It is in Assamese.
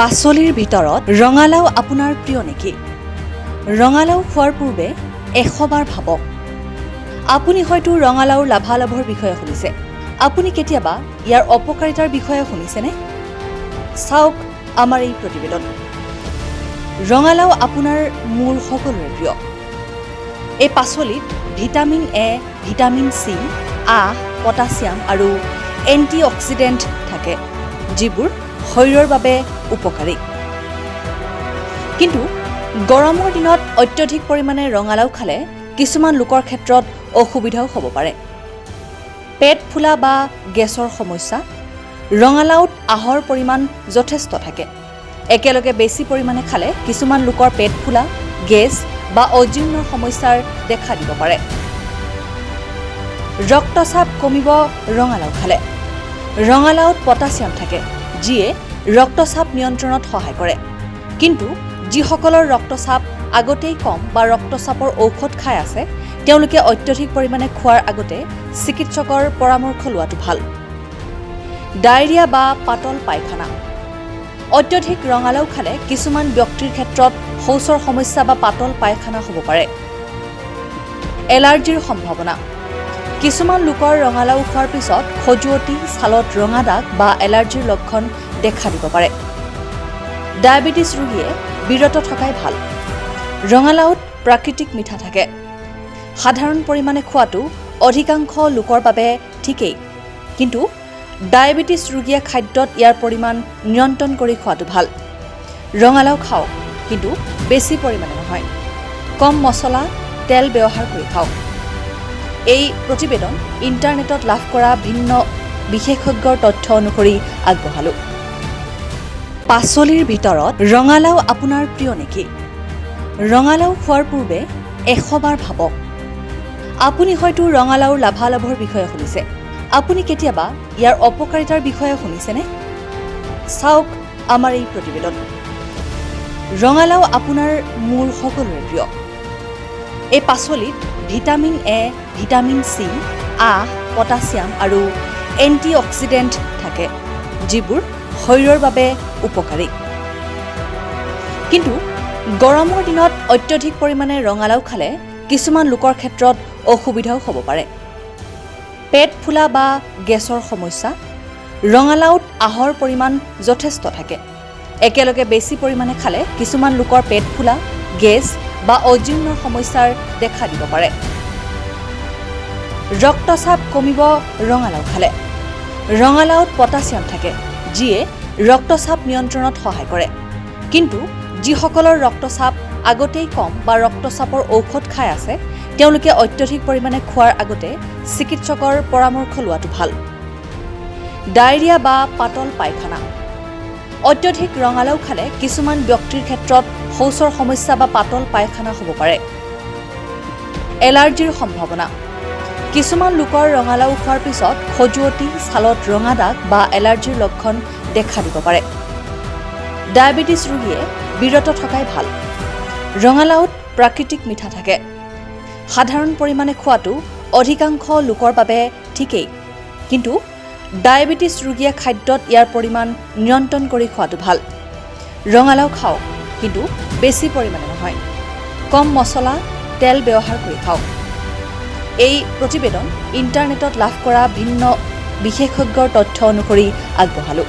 পাচলিৰ ভিতৰত ৰঙালাও আপোনাৰ প্ৰিয় নেকি? ৰঙালাও খোৱাৰ পূৰ্বে 100 বাৰ ভাবক। আপুনি হয়তো ৰঙালাওৰ লাভালাভৰ বিষয়ে শুনিছে। আপুনি কেতিয়াবা ইয়াৰ অপকাৰিতাৰ বিষয়ে শুনিছেনে? চাওক আমাৰ এই প্ৰতিবেদন। ৰঙালাও আপোনাৰ মোৰ সকলোৰে প্ৰিয়। এই পাচলিত ভিটামিন এ, ভিটামিন চি, আঁহ, পটাছিয়াম আৰু এণ্টি অক্সিডেণ্ট থাকে, যিবোৰ শৰীৰৰ বাবে উপকাৰী। কিন্তু গৰমৰ দিনত অত্যধিক পৰিমাণে ৰঙালাও খালে কিছুমান লোকৰ ক্ষেত্ৰত অসুবিধাও হ'ব পাৰে। পেট ফুলা বা গেছৰ সমস্যা। ৰঙালাওত আঁহৰ পৰিমাণ যথেষ্ট থাকে। একেলগে বেছি পৰিমাণে খালে কিছুমান লোকৰ পেট ফুলা, গেছ বা অজীৰ্ণৰ সমস্যাৰ দেখা দিব পাৰে। ৰক্তচাপ কমিব ৰঙালাও খালে। ৰঙালাওত পটাছিয়াম থাকে, যিয়ে ৰক্তচাপ নিয়ন্ত্ৰণত সহায় কৰে। কিন্তু যিসকলৰ ৰক্তচাপ আগতেই কম বা ৰক্তচাপৰ ঔষধ খাই আছে, তেওঁলোকে অত্যধিক পৰিমাণে খোৱাৰ আগতে চিকিৎসকৰ পৰামৰ্শ লোৱাটো ভাল। ডায়েৰিয়া বা পাতল পায়খানা। অত্যধিক ৰঙালাও খালে কিছুমান ব্যক্তিৰ ক্ষেত্ৰত শৌচৰ সমস্যা বা পাতল পায়খানা হ'ব পাৰে। এলাৰ্জিৰ সম্ভাৱনা। কিছুমান লোকৰ ৰঙালাও খোৱাৰ পিছত খজুৱতি, ছালত ৰঙা দাগ বা এলাৰ্জিৰ লক্ষণ দেখা দিব পাৰে। ডায়েবেটিছ ৰোগীয়ে বিৰত থকাই ভাল। ৰঙালাওত প্ৰাকৃতিক মিঠা থাকে। সাধাৰণ পৰিমাণে খোৱাটো অধিকাংশ লোকৰ বাবে ঠিকেই, কিন্তু ডায়েবেটিছ ৰোগীয়ে খাদ্যত ইয়াৰ পৰিমাণ নিয়ন্ত্ৰণ কৰি খোৱাটো ভাল। ৰঙালাও খাওক, কিন্তু বেছি পৰিমাণে নহয়। কম মছলা, তেল ব্যৱহাৰ কৰি খাওক। এই প্ৰতিবেদন ইণ্টাৰনেটত লাভ কৰা ভিন্ন বিশেষজ্ঞৰ তথ্য অনুসৰি আগবঢ়ালোঁ। পাচলিৰ ভিতৰত ৰঙালাও আপোনাৰ প্ৰিয় নেকি? ৰঙালাও খোৱাৰ পূৰ্বে 100 বাৰ ভাবক। আপুনি হয়তো ৰঙালাওৰ লাভালাভৰ বিষয়ে শুনিছে। আপুনি কেতিয়াবা ইয়াৰ অপকাৰিতাৰ বিষয়ে শুনিছেনে? চাওক আমাৰ এই প্ৰতিবেদন। ৰঙালাও আপোনাৰ মোৰ সকলোৰে প্ৰিয়। এই পাচলিত ভিটামিন এ, ভিটামিন চি, আঁহ, পটাছিয়াম আৰু এণ্টি অক্সিডেণ্ট থাকে, যিবোৰ শৰীৰৰ বাবে উপকাৰী। কিন্তু গৰমৰ দিনত অত্যধিক পৰিমাণে ৰঙালাও খালে কিছুমান লোকৰ ক্ষেত্ৰত অসুবিধাও হ'ব পাৰে। পেট ফুলা বা গেছৰ সমস্যা। ৰঙালাওত আঁহৰ পৰিমাণ যথেষ্ট থাকে। একেলগে বেছি পৰিমাণে খালে কিছুমান লোকৰ পেট ফুলা, গেছ বা অজীৰ্ণৰ সমস্যাৰ দেখা দিব পাৰে। ৰক্তচাপ কমিব ৰঙালাও খালে। ৰঙালাওত পটাছিয়াম থাকে, যিয়ে ৰক্তচাপ নিয়ন্ত্ৰণত সহায় কৰে। কিন্তু যিসকলৰ ৰক্তচাপ আগতেই কম বা ৰক্তচাপৰ ঔষধ খাই আছে, তেওঁলোকে অত্যধিক পৰিমাণে খোৱাৰ আগতে চিকিৎসকৰ পৰামৰ্শ লোৱাটো ভাল। ডায়েৰিয়া বা পাতল পায়খানা। অত্যধিক ৰঙালাও খালে কিছুমান ব্যক্তিৰ ক্ষেত্ৰত শৌচৰ সমস্যা বা পাতল পায়খানা হ'ব পাৰে। এলাৰ্জিৰ সম্ভাৱনা। কিছুমান লোকৰ ৰঙালাও খোৱাৰ পিছত খজুৱতি, ছালত ৰঙা দাগ বা এলাৰ্জিৰ লক্ষণ দেখা দিব পাৰে। ডায়েবেটিছ ৰোগীয়ে বিৰত থকাই ভাল। ৰঙালাওত প্ৰাকৃতিক মিঠা থাকে। সাধাৰণ পৰিমাণে খোৱাটো অধিকাংশ লোকৰ বাবে ঠিকেই, কিন্তু ডায়েবেটিছ ৰোগীয়ে খাদ্যত ইয়াৰ পৰিমাণ নিয়ন্ত্ৰণ কৰি খোৱাটো ভাল। ৰঙালাও খাওক, কিন্তু বেছি পৰিমাণে নহয়। কম মছলা, তেল ব্যৱহাৰ কৰি খাওক। এই প্ৰতিবেদন ইণ্টাৰনেটত লাভ কৰা ভিন্ন বিশেষজ্ঞৰ তথ্য অনুসৰি আগবঢ়ালোঁ।